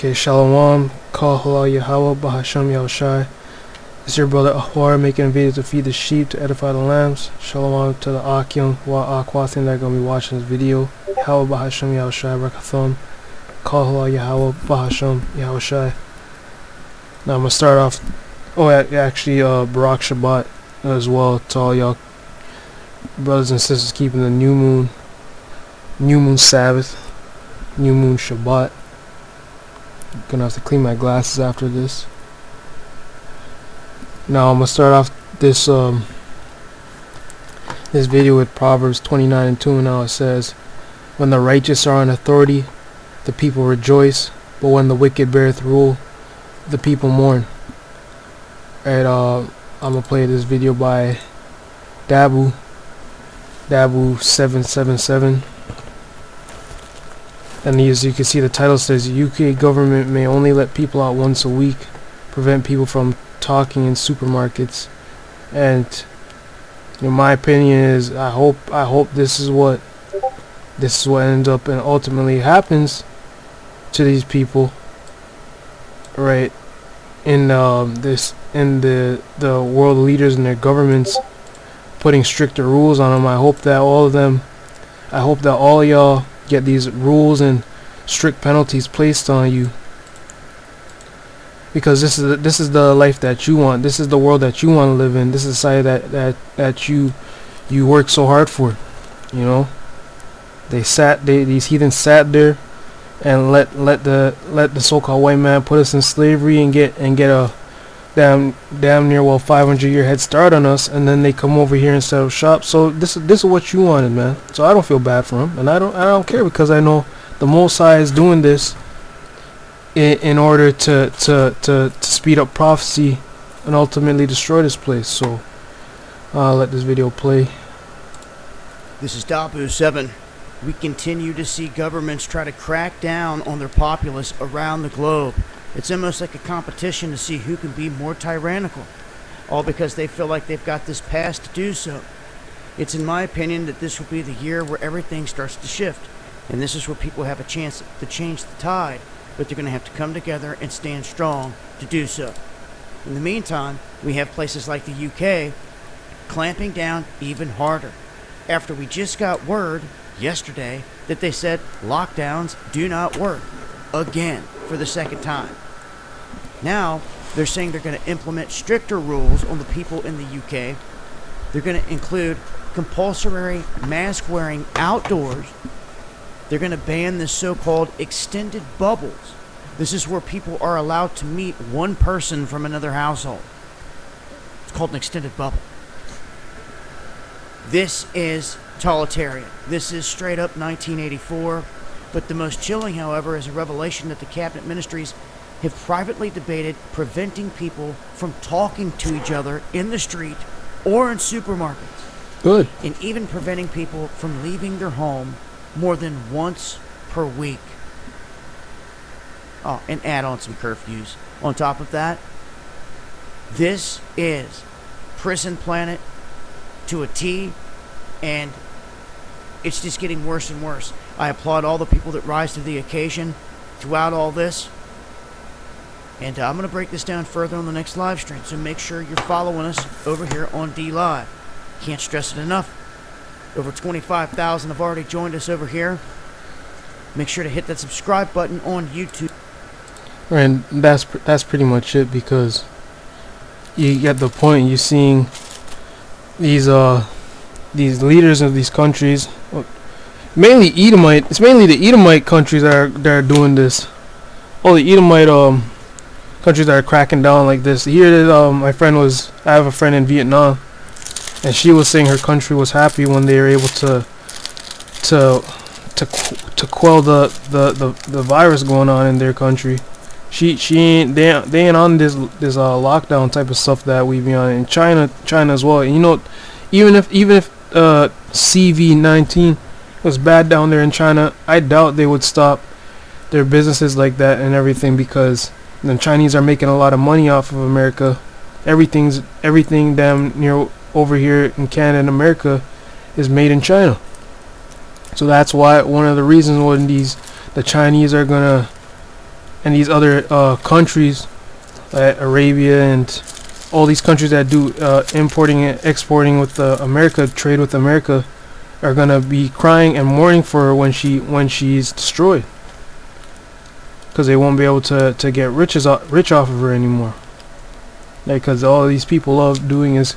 Okay, Shalom, Kal Halal Yahweh, Bahasham Yahushai. It's your brother Ahwar making a video to feed the sheep, to edify the lambs. Shalom to the Akim, Wa Akwasin that are going to be watching this video. Yahweh Bahasham Yahushai, Rakatham, Kal Halal Yahweh, Bahasham Yahushai. Now I'm going to start off, Barak Shabbat as well to all y'all brothers and sisters keeping the new moon Sabbath, new moon Shabbat. Gonna have to clean my glasses after this. Now I'm gonna start off this this video with Proverbs 29:2. Now it says, "When the righteous are in authority, the people rejoice, but when the wicked beareth rule, the people mourn." Alright, I'm gonna play this video by Dabu 777. And as you can see, the title says, UK government may only let people out once a week, prevent people from talking in supermarkets. And in my opinion is, I hope this is what ends up and ultimately happens to these people, right? In the world leaders and their governments putting stricter rules on them. I hope that all y'all get these rules and strict penalties placed on you, because this is the life that you want. This is the world that you want to live in. This is the society that you work so hard for. You know, these heathens sat there and let the so-called white man put us in slavery and get a damn near 500-year head start on us, and then they come over here and set up shop. So this is what you wanted, man. So I don't feel bad for him, and I don't care, because I know the Most High is doing this in order to speed up prophecy and ultimately destroy this place. So I'll let this video play. This is Dabu 7. We continue to see governments try to crack down on their populace around the globe. It's almost like a competition to see who can be more tyrannical, all because they feel like they've got this pass to do so. It's in my opinion that this will be the year where everything starts to shift, and this is where people have a chance to change the tide, but they're going to have to come together and stand strong to do so. In the meantime, we have places like the UK clamping down even harder, after we just got word yesterday that they said lockdowns do not work again for the second time. Now they're saying they're going to implement stricter rules on the people in the UK. They're going to include compulsory mask wearing outdoors. They're going to ban the so-called extended bubbles. This is where people are allowed to meet one person from another household. It's called an extended bubble. This is totalitarian. This is straight up 1984. But the most chilling, however, is a revelation that the cabinet ministries have privately debated preventing people from talking to each other in the street or in supermarkets. Good. And even preventing people from leaving their home more than once per week. Oh, and add on some curfews. On top of that, this is prison planet to a T, and it's just getting worse and worse. I applaud all the people that rise to the occasion throughout all this. And I'm going to break this down further on the next live stream, so make sure you're following us over here on D Live. Can't stress it enough. Over 25,000 have already joined us over here. Make sure to hit that subscribe button on YouTube. And that's pretty much it, because you get the point. You're seeing these leaders of these countries, mainly Edomite. It's mainly the Edomite countries that are doing this. All the Edomite countries that are cracking down like this. Here, I have a friend in Vietnam, and she was saying her country was happy when they were able to quell the virus going on in their country. They ain't on this lockdown type of stuff that we be on in China as well. And you know, even if CV-19 was bad down there in China, I doubt they would stop their businesses like that and everything, because the Chinese are making a lot of money off of America. Everything damn near over here in Canada and America is made in China. So that's why one of the reasons when the Chinese are gonna and these other countries, Arabia and all these countries that do importing and exporting with America, trade with America, are gonna be crying and mourning for her when she's destroyed, because they won't be able to get rich off of her anymore. Because all these people love doing is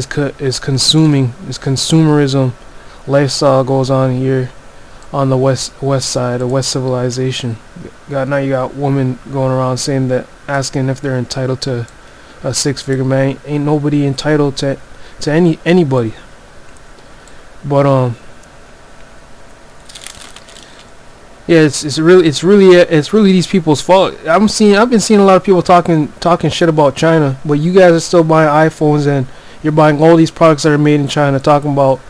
consuming, is consumerism lifestyle goes on here on the west side, the west civilization. Now you got women going around saying that, asking if they're entitled to a six-figure man. Ain't nobody entitled to anybody. But yeah, it's really these people's fault. I've been seeing a lot of people talking shit about China, but you guys are still buying iPhones and you're buying all these products that are made in China, talking about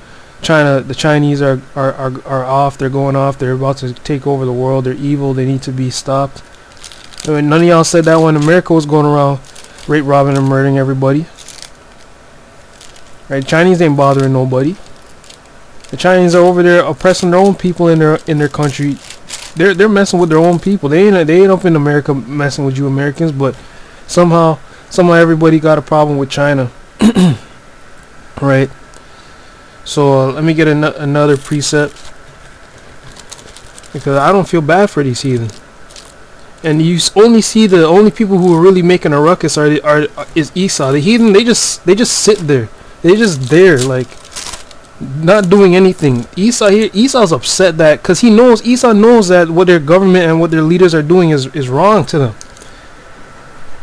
China. The Chinese are off. They're going off. They're about to take over the world. They're evil. They need to be stopped. I mean, none of y'all said that when America was going around rape, robbing, and murdering everybody. Right? Chinese ain't bothering nobody. The Chinese are over there oppressing their own people in their country. They're messing with their own people. They ain't up in America messing with you Americans, but somehow everybody got a problem with China. Right? So let me get another precept, because I don't feel bad for these heathen. And you only see the only people who are really making a ruckus is Esau. The heathen, they just sit there. They just there, like, not doing anything. Esau's upset that, because Esau knows that what their government and what their leaders are doing is wrong to them.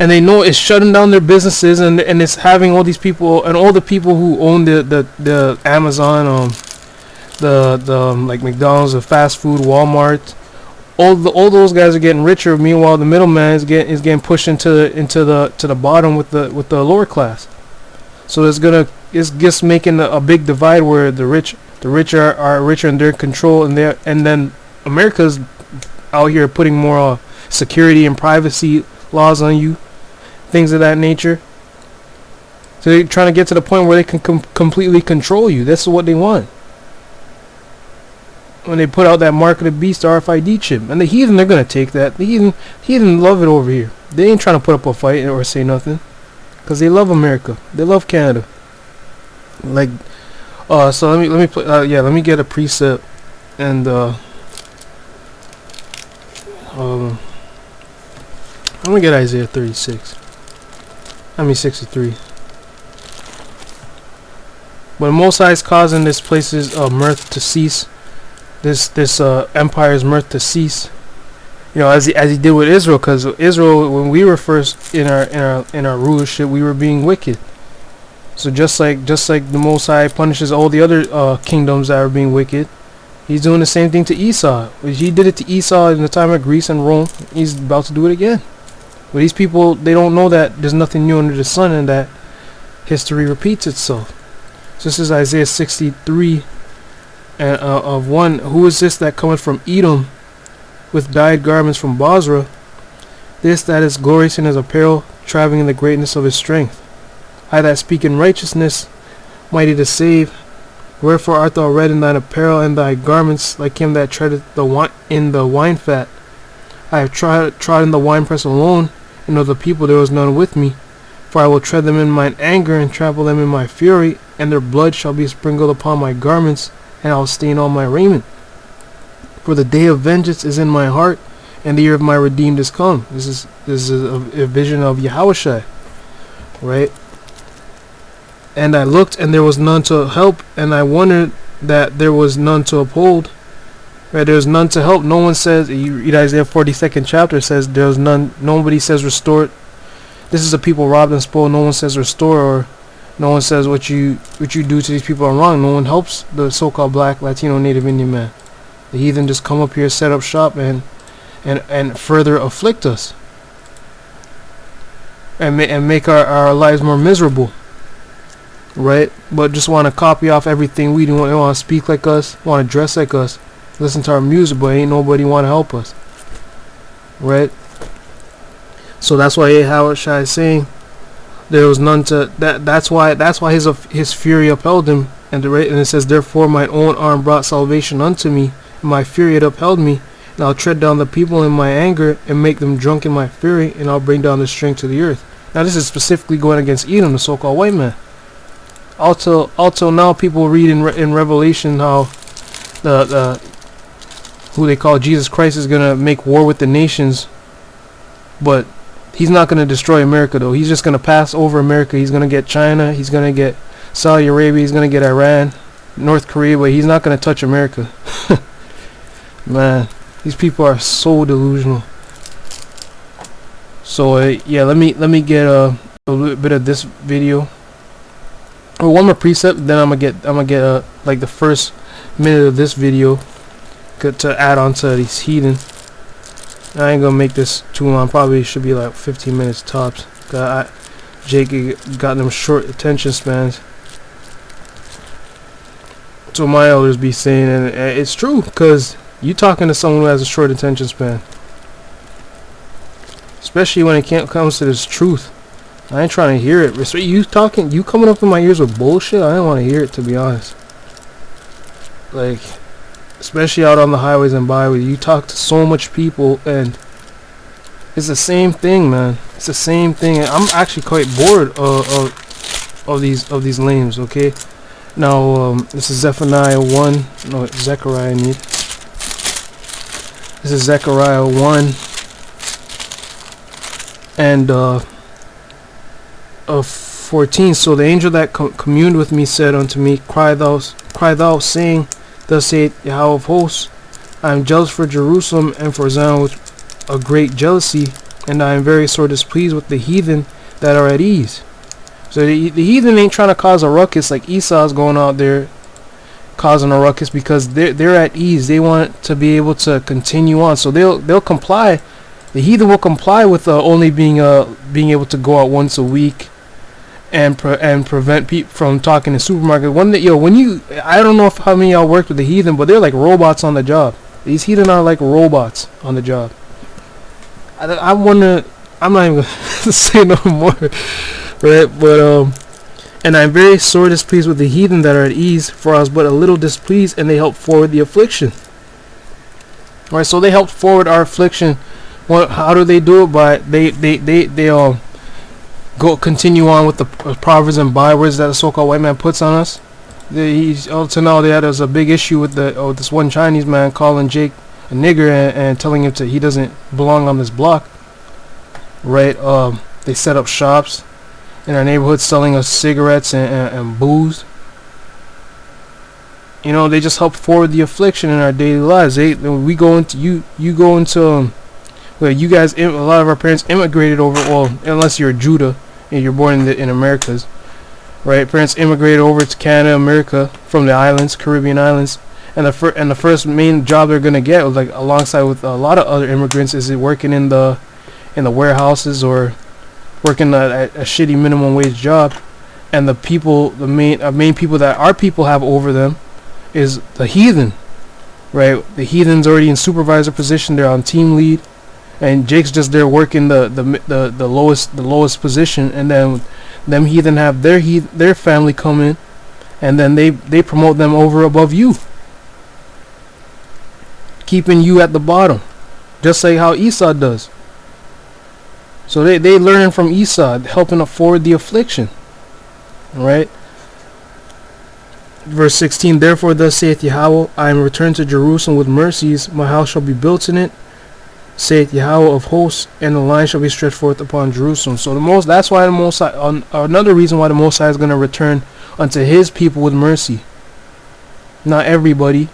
And they know it's shutting down their businesses, and it's having all these people, and all the people who own the Amazon, like McDonald's, the fast food, Walmart, all those guys are getting richer. Meanwhile, the middleman is getting pushed into the bottom with the lower class. So it's just making a big divide where the rich are richer and they're in control, and then America's out here putting more security and privacy laws on you, things of that nature. So they're trying to get to the point where they can completely control you. That's what they want. When they put out that mark of the beast RFID chip, and the heathen, they're gonna take that. The heathen love it over here. They ain't trying to put up a fight or say nothing, because they love America. They love Canada. Like, so let me play. Let me get a precept, and I'm gonna get Isaiah 63. But Most High is causing this place's mirth to cease. This empire's mirth to cease. You know, as he did with Israel, because Israel, when we were first in our rulership, we were being wicked. So just like the Most High punishes all the other kingdoms that are being wicked, he's doing the same thing to Esau. He did it to Esau in the time of Greece and Rome. He's about to do it again. But these people, they don't know that there's nothing new under the sun, and that history repeats itself. So this is Isaiah 63 of 1. Who is this that cometh from Edom with dyed garments from Basra? This that is glorious in his apparel, traveling in the greatness of his strength. I that speak in righteousness, mighty to save. Wherefore art thou red in thine apparel, and thy garments like him that treadeth in the wine fat? I have trodden the winepress alone, and of the people there was none with me. For I will tread them in mine anger, and trample them in my fury, and their blood shall be sprinkled upon my garments, and I will stain all my raiment. For the day of vengeance is in my heart, and the year of my redeemed is come. This is a vision of Yahushua, right? And I looked, and there was none to help, and I wondered that there was none to uphold. Right, there's none to help. No one says. You read Isaiah 42nd chapter, says there's none. Nobody says restore. This is a people robbed and spoiled. No one says restore, or no one says what you do to these people are wrong. No one helps the so-called black, Latino, Native Indian man. The heathen just come up here, set up shop, and further afflict us, and make our lives more miserable. Right? But just want to copy off everything we do. They want to speak like us, want to dress like us, listen to our music, but ain't nobody want to help us. Right? So that's why Yahushua is saying there was none to that. That's why his fury upheld him, and it says, therefore mine own arm brought salvation unto me, and my fury had upheld me, And I'll tread down the people in my anger and make them drunk in my fury, and I'll bring down the strength to the earth. Now this is specifically going against Edom, the so-called white man. Also now people read in Revelation how the who they call Jesus Christ is gonna make war with the nations, but he's not gonna destroy America though. He's just gonna pass over America. He's gonna get China. He's gonna get Saudi Arabia. He's gonna get Iran, North Korea, but he's not gonna touch America. Man, these people are so delusional. So yeah, let me get a little bit of this video. Or one more precept, then I'm gonna get like the first minute of this video to add on to these heathen. I ain't gonna make this too long. Probably should be like 15 minutes tops. Jake got them short attention spans. So my elders be saying, and it's true, cause you talking to someone who has a short attention span, especially when it comes to this truth. I ain't trying to hear it. You coming up in my ears with bullshit. I don't want to hear it, to be honest. Like, especially out on the highways and byways, you talk to so much people, and it's the same thing, man. It's the same thing. I'm actually quite bored of these lames. Okay, now this is Zephaniah 1. No, Zechariah. This is Zechariah 1 and of 14. So the angel that communed with me said unto me, Cry thou, saying, Thus saith Yahweh of hosts, I am jealous for Jerusalem and for Zion with a great jealousy, and I am very sore displeased with the heathen that are at ease. So the heathen ain't trying to cause a ruckus like Esau's going out there causing a ruckus, because they're at ease. They want to be able to continue on, so they'll comply. The heathen will comply with only being able to go out once a week, and prevent people from talking in supermarket. I don't know how many of y'all worked with the heathen, but they're like robots on the job. These heathen are like robots on the job. I wonder. I'm not even gonna say no more, right? But and I'm very sore displeased with the heathen that are at ease, for I was but a little displeased, and they helped forward the affliction. All right, so they helped forward our affliction. How do they do it? By they go continue on with the proverbs and bywords that the so-called white man puts on us. To now they had a big issue with this one Chinese man calling Jake a nigger and telling him he doesn't belong on this block. Right? They set up shops in our neighborhood selling us cigarettes and booze. You know, they just help forward the affliction in our daily lives. We go into you go into well, you guys, a lot of our parents immigrated over. Well, unless you're Judah and you're born in Americas, right? Parents immigrated over to Canada, America from the islands, Caribbean islands, and the first main job they're gonna get, like alongside with a lot of other immigrants, is working in the warehouses or working a shitty minimum wage job. And the main people that our people have over them is the heathen, right? The heathen's already in supervisor position. They're on team lead, and Jake's just there working the lowest position. And then them heathen have their family come in, and then they promote them over above you, keeping you at the bottom, just like how Esau does. So they learning from Esau, helping afford the affliction. Right? Verse 16, Therefore thus saith Yahweh, I am returned to Jerusalem with mercies, my house shall be built in it, saith Yahweh of hosts, and the line shall be stretched forth upon Jerusalem. So that's why the Most High, another reason why the Most High is going to return unto his people with mercy. Not everybody,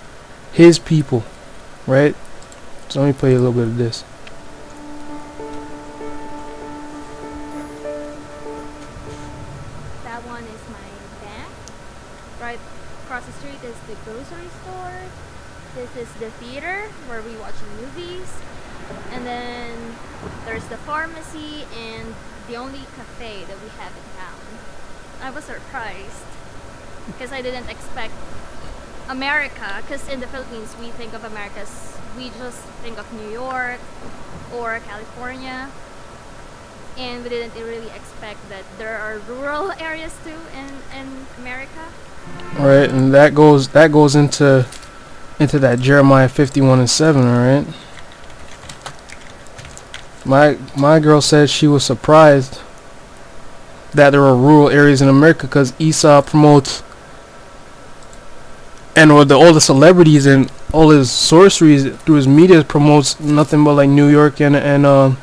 his people. Right? So let me play a little bit of this. Right across the street is the grocery store. This is the theater where we watch movies. And then there's the pharmacy and the only cafe that we have in town. I was surprised because I didn't expect America, because in the Philippines we think of America as, we just think of New York or California. And we didn't really expect that there are rural areas too in America. Alright, and that goes into that Jeremiah 51:7, alright? My girl said she was surprised that there are rural areas in America because Esau promotes, and all the celebrities and all his sorceries through his media promotes nothing but like New York and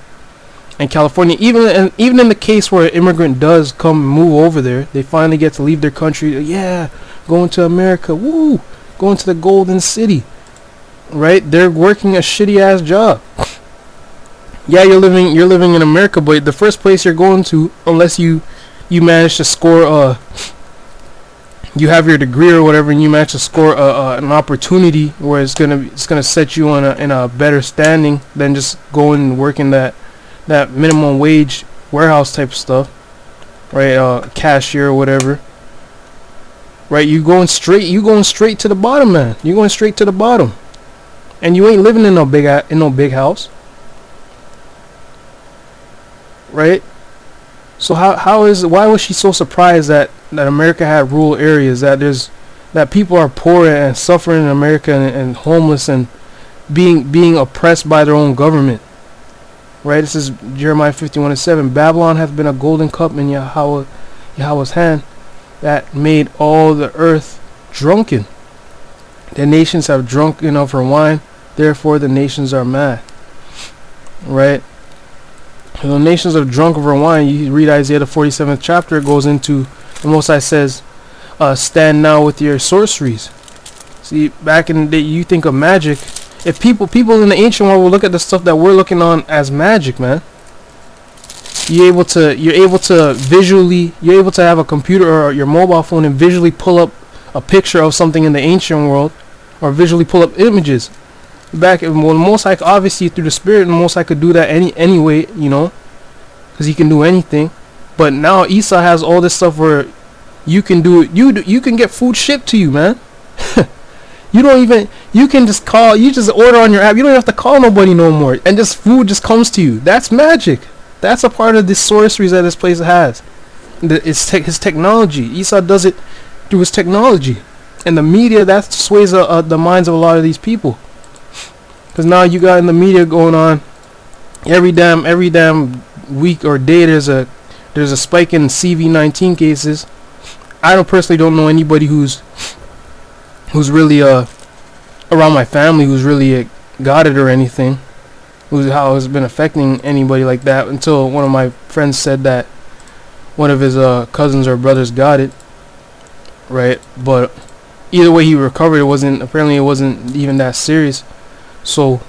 California. Even in the case where an immigrant does come move over there, they finally get to leave their country. Yeah, going to America, woo, going to the Golden City, right? They're working a shitty ass job. Yeah, you're living in America, but the first place you're going to, unless you manage to score you have your degree or whatever, and you manage to score an opportunity where it's gonna set you in a better standing than just going and working that minimum wage warehouse type of stuff, right? Cashier or whatever, right? You going straight to the bottom, man. You're going straight to the bottom, and you ain't living in no big house, right? So why was she so surprised that America had rural areas, that people are poor and suffering in America and homeless and being oppressed by their own government, right? This is Jeremiah 51:7. Babylon hath been a golden cup in Yahweh's hand, that made all the earth drunken. The nations have drunken of her wine, therefore the nations are mad, right? The nations are drunk of her wine. You read Isaiah the 47th chapter, it goes into, the Most High says, stand now with your sorceries. See, back in the day, you think of magic. If people in the ancient world will look at the stuff that we're looking on as magic, man. You're able to have a computer or your mobile phone and visually pull up a picture of something in the ancient world, or visually pull up images. Back when Most High, obviously through the Spirit, and Most High could do that anyway, because he can do anything. But now Esau has all this stuff where you can do it. You can get food shipped to you, man. You can just call. You just order on your app. You don't have to call nobody no more, and just food just comes to you. That's magic. That's a part of the sorceries that this place has. It's his technology. Esau does it through his technology, and the media that sways the minds of a lot of these people. Because now you got in the media going on every damn week or day. There's a spike in CV-19 cases. I personally don't know anybody who's really around my family who's really got it or anything. How it's been affecting anybody like that, until one of my friends said that one of his cousins or brothers got it, right? But either way, he recovered. It wasn't even that serious. So,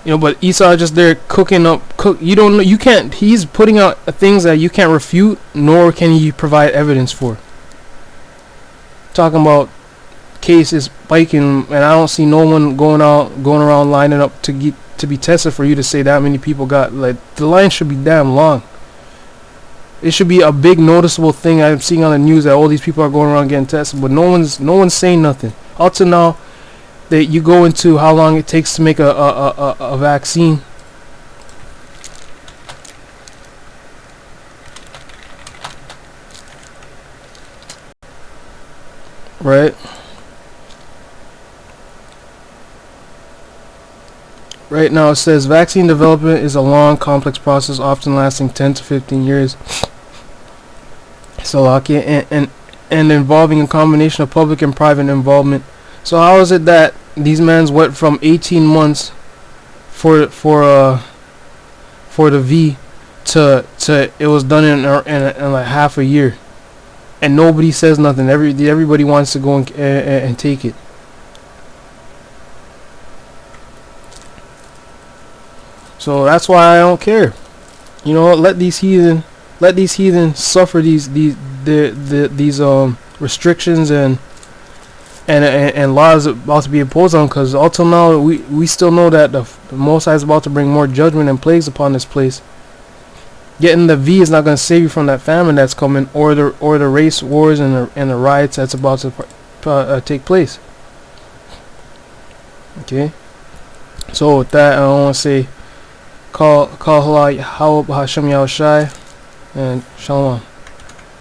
but Esau just there cooking up. You don't know. You can't. He's putting out things that you can't refute, nor can he provide evidence for. Talking about cases spiking, and I don't see no one going around lining up to be tested for you to say that many people got. Like, the line should be damn long. It should be a big noticeable thing. I'm seeing on the news that all these people are going around getting tested, but no one's saying nothing. Up to now, that you go into how long it takes to make a vaccine. Right? Right now it says vaccine development is a long, complex process, often lasting 10 to 15 years. So and involving a combination of public and private involvement. So how is it that these mans went from 18 months for the V to it was done in like half a year, and nobody says nothing? Everybody wants to go and take it. So that's why I don't care. Let these heathen suffer these restrictions and laws about to be imposed on, because until now we still know that the Most High is about to bring more judgment and plagues upon this place. Getting the V is not going to save you from that famine that's coming, or the race wars and the riots that's about to take place. Okay, so with that, I want to say, call Hashem Yahushai, and Shalom.